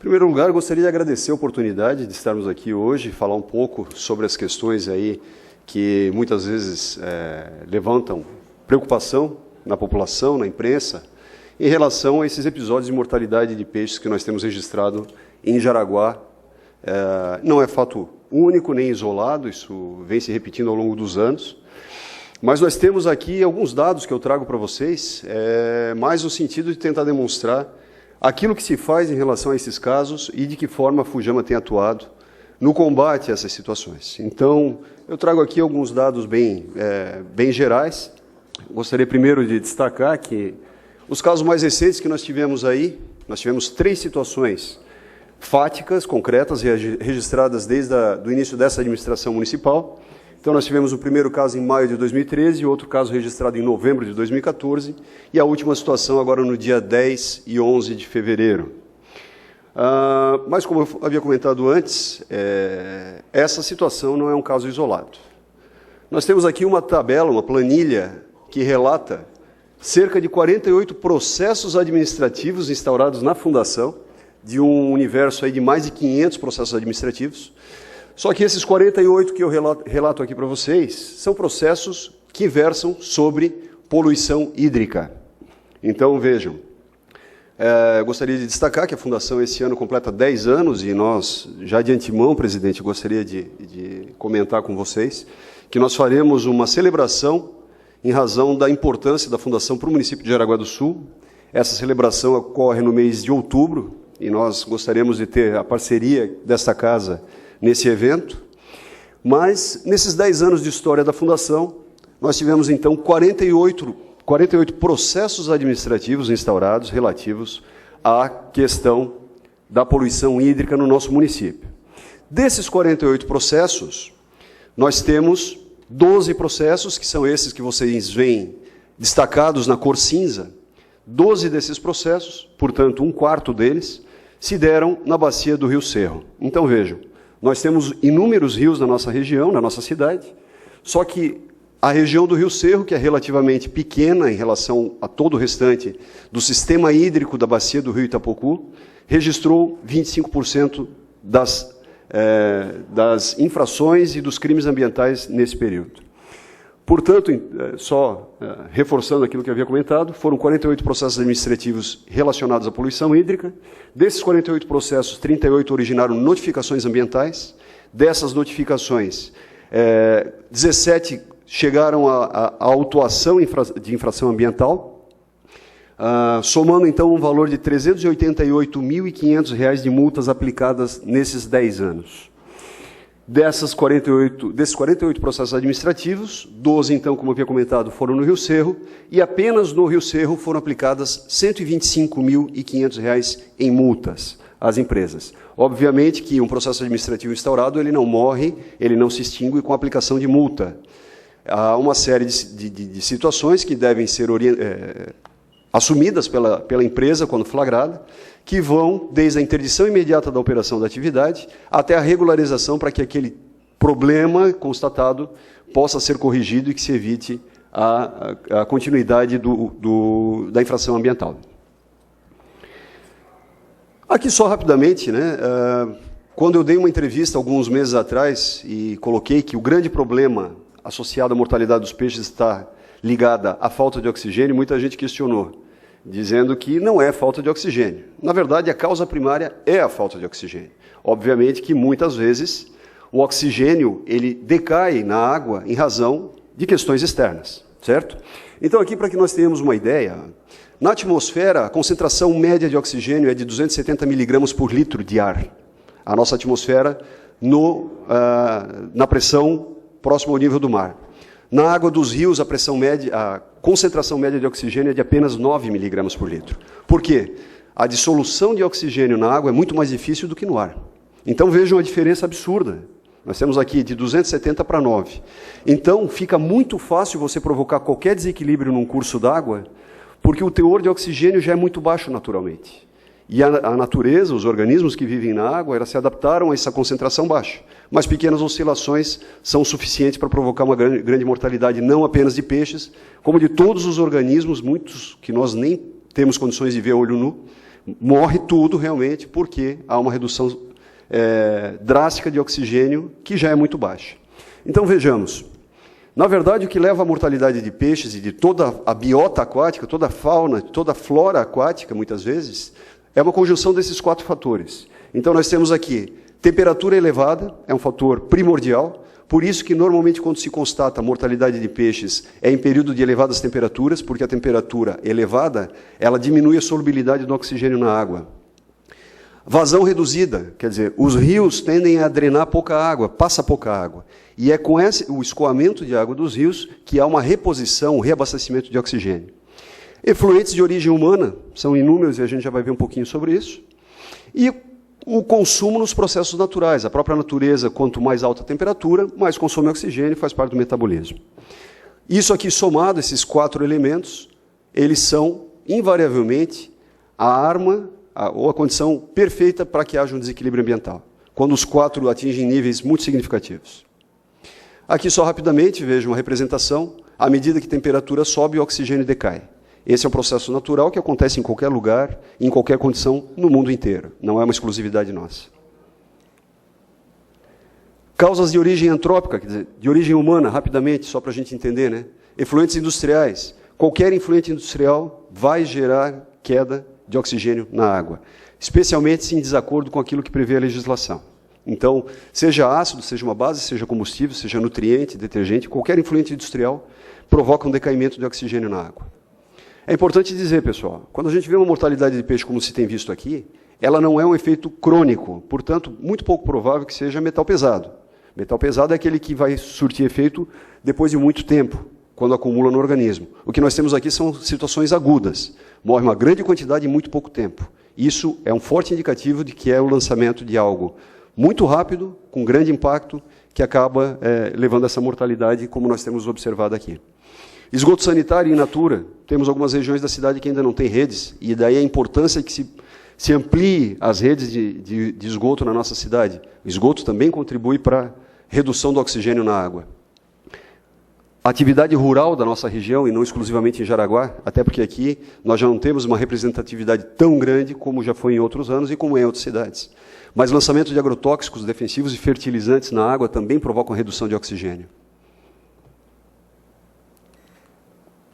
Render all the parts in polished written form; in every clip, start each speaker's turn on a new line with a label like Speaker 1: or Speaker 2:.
Speaker 1: primeiro lugar, eu gostaria de agradecer a oportunidade de estarmos aqui hoje e falar um pouco sobre as questões aí que muitas vezes levantam preocupação na população, na imprensa, em relação a esses episódios de mortalidade de peixes que nós temos registrado em Jaraguá. Não é fato único nem isolado, isso vem se repetindo ao longo dos anos, mas nós temos aqui alguns dados que eu trago para vocês, mais no sentido de tentar demonstrar aquilo que se faz em relação a esses casos e de que forma a Fujama tem atuado no combate a essas situações. Então, eu trago aqui alguns dados bem gerais. Gostaria primeiro de destacar que os casos mais recentes que nós tivemos aí, nós tivemos 3 situações fáticas, concretas, registradas desde o início dessa administração municipal. Então, nós tivemos o primeiro caso em maio de 2013, outro caso registrado em novembro de 2014, e a última situação agora no dia 10 e 11 de fevereiro. Mas, como eu havia comentado antes, essa situação não é um caso isolado. Nós temos aqui uma tabela, uma planilha, que relata cerca de 48 processos administrativos instaurados na Fundação, de um universo aí de mais de 500 processos administrativos. Só que esses 48 que eu relato aqui para vocês são processos que versam sobre poluição hídrica. Então, vejam, gostaria de destacar que a Fundação esse ano completa 10 anos e nós, já de antemão, presidente, gostaria de comentar com vocês que nós faremos uma celebração em razão da importância da Fundação para o município de Jaraguá do Sul. Essa celebração ocorre no mês de outubro e nós gostaríamos de ter a parceria desta casa nesse evento, mas nesses 10 anos de história da Fundação, nós tivemos então 48 processos administrativos instaurados relativos à questão da poluição hídrica no nosso município. Desses 48 processos, nós temos 12 processos, que são esses que vocês veem destacados na cor cinza. 12 desses processos, portanto, 1/4 deles, se deram na bacia do Rio Cerro. Então, vejam, nós temos inúmeros rios na nossa região, na nossa cidade, só que a região do Rio Cerro, que é relativamente pequena em relação a todo o restante do sistema hídrico da bacia do Rio Itapocu, registrou 25% das infrações e dos crimes ambientais nesse período. Portanto, reforçando aquilo que eu havia comentado, foram 48 processos administrativos relacionados à poluição hídrica. Desses 48 processos, 38 originaram notificações ambientais. Dessas notificações, 17 chegaram à autuação de infração ambiental, somando, então, um valor de R$ 388.500 de multas aplicadas nesses 10 anos. Desses 48 processos administrativos, 12, então, como eu havia comentado, foram no Rio Cerro, e apenas no Rio Cerro foram aplicadas R$ 125.500 em multas às empresas. Obviamente que um processo administrativo instaurado, ele não morre, ele não se extingue com a aplicação de multa. Há uma série de situações que devem ser assumidas pela empresa quando flagrada, que vão desde a interdição imediata da operação da atividade até a regularização para que aquele problema constatado possa ser corrigido e que se evite a continuidade da infração ambiental. Aqui só rapidamente, quando eu dei uma entrevista alguns meses atrás e coloquei que o grande problema associado à mortalidade dos peixes está ligada à falta de oxigênio, muita gente questionou, dizendo que não é falta de oxigênio. Na verdade, a causa primária é a falta de oxigênio. Obviamente que, muitas vezes, o oxigênio ele decai na água em razão de questões externas, certo? Então, aqui, para que nós tenhamos uma ideia, na atmosfera, a concentração média de oxigênio é de 270 miligramas por litro de ar. A nossa atmosfera na pressão próxima ao nível do mar. Na água dos rios, a concentração média de oxigênio é de apenas 9 miligramas por litro. Por quê? A dissolução de oxigênio na água é muito mais difícil do que no ar. Então, vejam a diferença absurda. Nós temos aqui de 270 para 9. Então, fica muito fácil você provocar qualquer desequilíbrio num curso d'água, porque o teor de oxigênio já é muito baixo naturalmente. E a natureza, os organismos que vivem na água, elas se adaptaram a essa concentração baixa. Mas pequenas oscilações são suficientes para provocar uma grande mortalidade, não apenas de peixes, como de todos os organismos, muitos que nós nem temos condições de ver a olho nu, morre tudo realmente, porque há uma redução drástica de oxigênio, que já é muito baixa. Então, vejamos. Na verdade, o que leva à mortalidade de peixes e de toda a biota aquática, toda a fauna, toda a flora aquática, muitas vezes, é uma conjunção desses 4 fatores. Então, nós temos aqui temperatura elevada, é um fator primordial, por isso que, normalmente, quando se constata a mortalidade de peixes, é em período de elevadas temperaturas, porque a temperatura elevada, ela diminui a solubilidade do oxigênio na água. Vazão reduzida, quer dizer, os rios tendem a drenar pouca água, passa pouca água. E é com o escoamento de água dos rios que há uma reposição, um reabastecimento de oxigênio. Efluentes de origem humana, são inúmeros e a gente já vai ver um pouquinho sobre isso. E o consumo nos processos naturais. A própria natureza, quanto mais alta a temperatura, mais consome oxigênio, faz parte do metabolismo. Isso aqui somado, esses 4 elementos, eles são, invariavelmente, a arma ou a condição perfeita para que haja um desequilíbrio ambiental, quando os 4 atingem níveis muito significativos. Aqui, só rapidamente, veja uma representação. À medida que a temperatura sobe, o oxigênio decai. Esse é um processo natural que acontece em qualquer lugar, em qualquer condição, no mundo inteiro. Não é uma exclusividade nossa. Causas de origem antrópica, quer dizer, de origem humana, rapidamente, só para a gente entender, né? Efluentes industriais. Qualquer efluente industrial vai gerar queda de oxigênio na água, especialmente se em desacordo com aquilo que prevê a legislação. Então, seja ácido, seja uma base, seja combustível, seja nutriente, detergente, qualquer efluente industrial provoca um decaimento de oxigênio na água. É importante dizer, pessoal, quando a gente vê uma mortalidade de peixe como se tem visto aqui, ela não é um efeito crônico, portanto, muito pouco provável que seja metal pesado. Metal pesado é aquele que vai surtir efeito depois de muito tempo, quando acumula no organismo. O que nós temos aqui são situações agudas. Morre uma grande quantidade em muito pouco tempo. Isso é um forte indicativo de que é o lançamento de algo muito rápido, com grande impacto, que acaba levando a essa mortalidade, como nós temos observado aqui. Esgoto sanitário in natura. Temos algumas regiões da cidade que ainda não têm redes, e daí a importância que se amplie as redes de esgoto na nossa cidade. O esgoto também contribui para a redução do oxigênio na água. A atividade rural da nossa região, e não exclusivamente em Jaraguá, até porque aqui nós já não temos uma representatividade tão grande como já foi em outros anos e como é em outras cidades. Mas lançamento de agrotóxicos, defensivos e fertilizantes na água também provocam redução de oxigênio.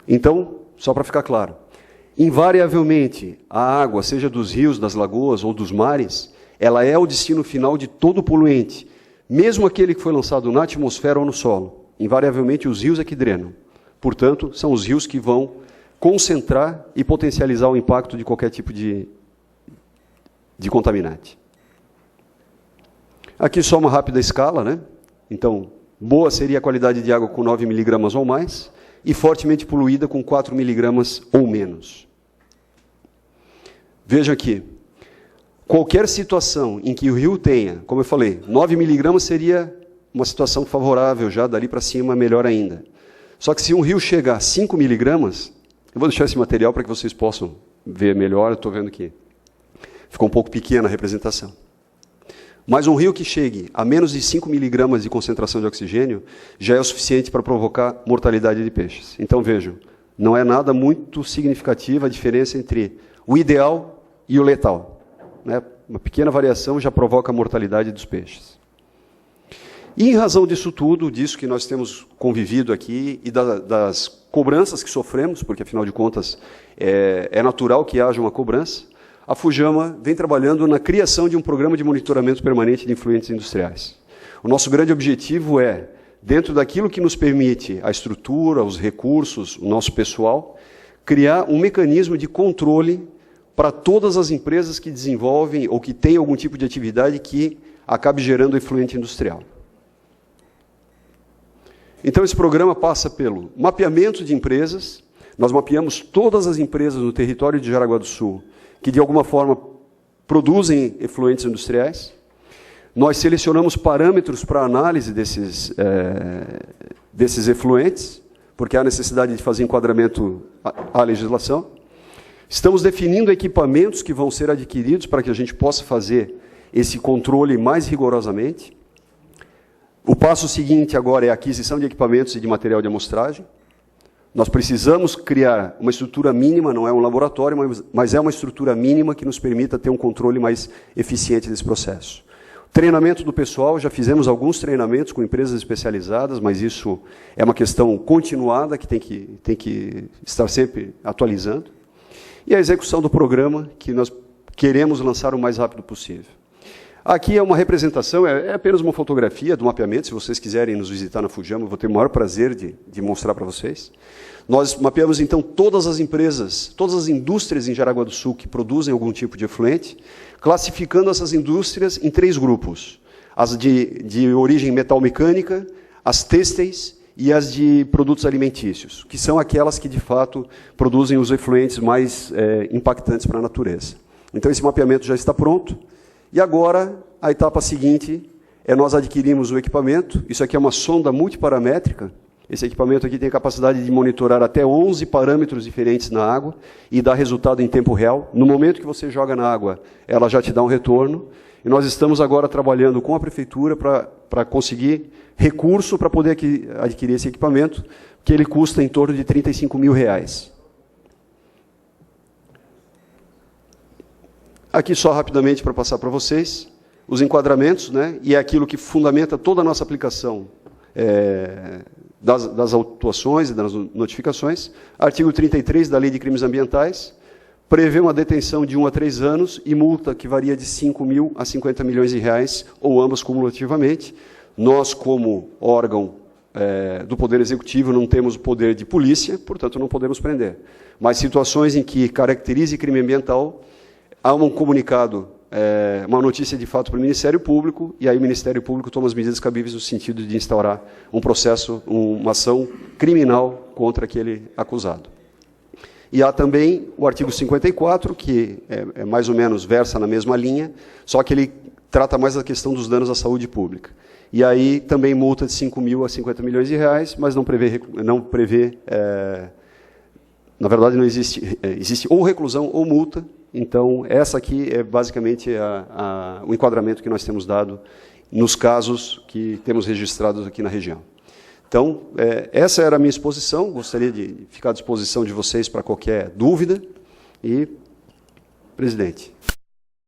Speaker 1: Então, só para ficar claro, invariavelmente a água, seja dos rios, das lagoas ou dos mares, ela é o destino final de todo poluente, mesmo aquele que foi lançado na atmosfera ou no solo. Invariavelmente os rios é que drenam. Portanto, são os rios que vão concentrar e potencializar o impacto de qualquer tipo de contaminante. Aqui só uma rápida escala, né? Então, boa seria a qualidade de água com 9 miligramas ou mais, e fortemente poluída com 4 miligramas ou menos. Veja aqui, qualquer situação em que o rio tenha, como eu falei, 9 miligramas seria uma situação favorável, já dali para cima melhor ainda. Só que se um rio chegar a 5 miligramas, eu vou deixar esse material para que vocês possam ver melhor, eu estou vendo que ficou um pouco pequena a representação. Mas um rio que chegue a menos de 5 miligramas de concentração de oxigênio já é o suficiente para provocar mortalidade de peixes. Então, vejam, não é nada muito significativa a diferença entre o ideal e o letal, né? Uma pequena variação já provoca a mortalidade dos peixes. E em razão disso tudo, disso que nós temos convivido aqui e das cobranças que sofremos, porque, afinal de contas, é natural que haja uma cobrança, a Fujama vem trabalhando na criação de um programa de monitoramento permanente de efluentes industriais. O nosso grande objetivo é, dentro daquilo que nos permite a estrutura, os recursos, o nosso pessoal, criar um mecanismo de controle para todas as empresas que desenvolvem ou que têm algum tipo de atividade que acabe gerando efluente industrial. Então, esse programa passa pelo mapeamento de empresas. Nós mapeamos todas as empresas no território de Jaraguá do Sul que, de alguma forma, produzem efluentes industriais. Nós selecionamos parâmetros para análise desses efluentes, porque há necessidade de fazer enquadramento à legislação. Estamos definindo equipamentos que vão ser adquiridos para que a gente possa fazer esse controle mais rigorosamente. O passo seguinte agora é a aquisição de equipamentos e de material de amostragem. Nós precisamos criar uma estrutura mínima, não é um laboratório, mas é uma estrutura mínima que nos permita ter um controle mais eficiente desse processo. Treinamento do pessoal, já fizemos alguns treinamentos com empresas especializadas, mas isso é uma questão continuada que tem que estar sempre atualizando. E a execução do programa, que nós queremos lançar o mais rápido possível. Aqui é uma representação, é apenas uma fotografia do mapeamento. Se vocês quiserem nos visitar na Fujama, eu vou ter o maior prazer de mostrar para vocês. Nós mapeamos, então, todas as empresas, todas as indústrias em Jaraguá do Sul que produzem algum tipo de efluente, classificando essas indústrias em 3 grupos. As de origem metal-mecânica, as têxteis e as de produtos alimentícios, que são aquelas que, de fato, produzem os efluentes mais impactantes para a natureza. Então, esse mapeamento já está pronto. E agora, a etapa seguinte é nós adquirimos o equipamento. Isso aqui é uma sonda multiparamétrica. Esse equipamento aqui tem a capacidade de monitorar até 11 parâmetros diferentes na água e dar resultado em tempo real. No momento que você joga na água, ela já te dá um retorno. E nós estamos agora trabalhando com a prefeitura para conseguir recurso para poder adquirir esse equipamento, que ele custa em torno de R$35 mil. Aqui só rapidamente para passar para vocês os enquadramentos, né, e é aquilo que fundamenta toda a nossa aplicação das autuações e das notificações. Artigo 33 da Lei de Crimes Ambientais prevê uma detenção de 1 a 3 anos e multa que varia de 5 mil a 50 milhões de reais, ou ambas cumulativamente. Nós, como órgão do Poder Executivo, não temos o poder de polícia, portanto, não podemos prender. Mas situações em que caracterize crime ambiental, há um comunicado, uma notícia de fato para o Ministério Público, e aí o Ministério Público toma as medidas cabíveis no sentido de instaurar um processo, uma ação criminal contra aquele acusado. E há também o artigo 54, que mais ou menos versa na mesma linha, só que ele trata mais da questão dos danos à saúde pública. E aí também multa de 5 mil a 50 milhões de reais, mas não prevê na verdade, não existe ou reclusão ou multa. Então, essa aqui é basicamente o enquadramento que nós temos dado nos casos que temos registrados aqui na região. Então, essa era a minha exposição. Gostaria de ficar à disposição de vocês para qualquer dúvida. E, presidente.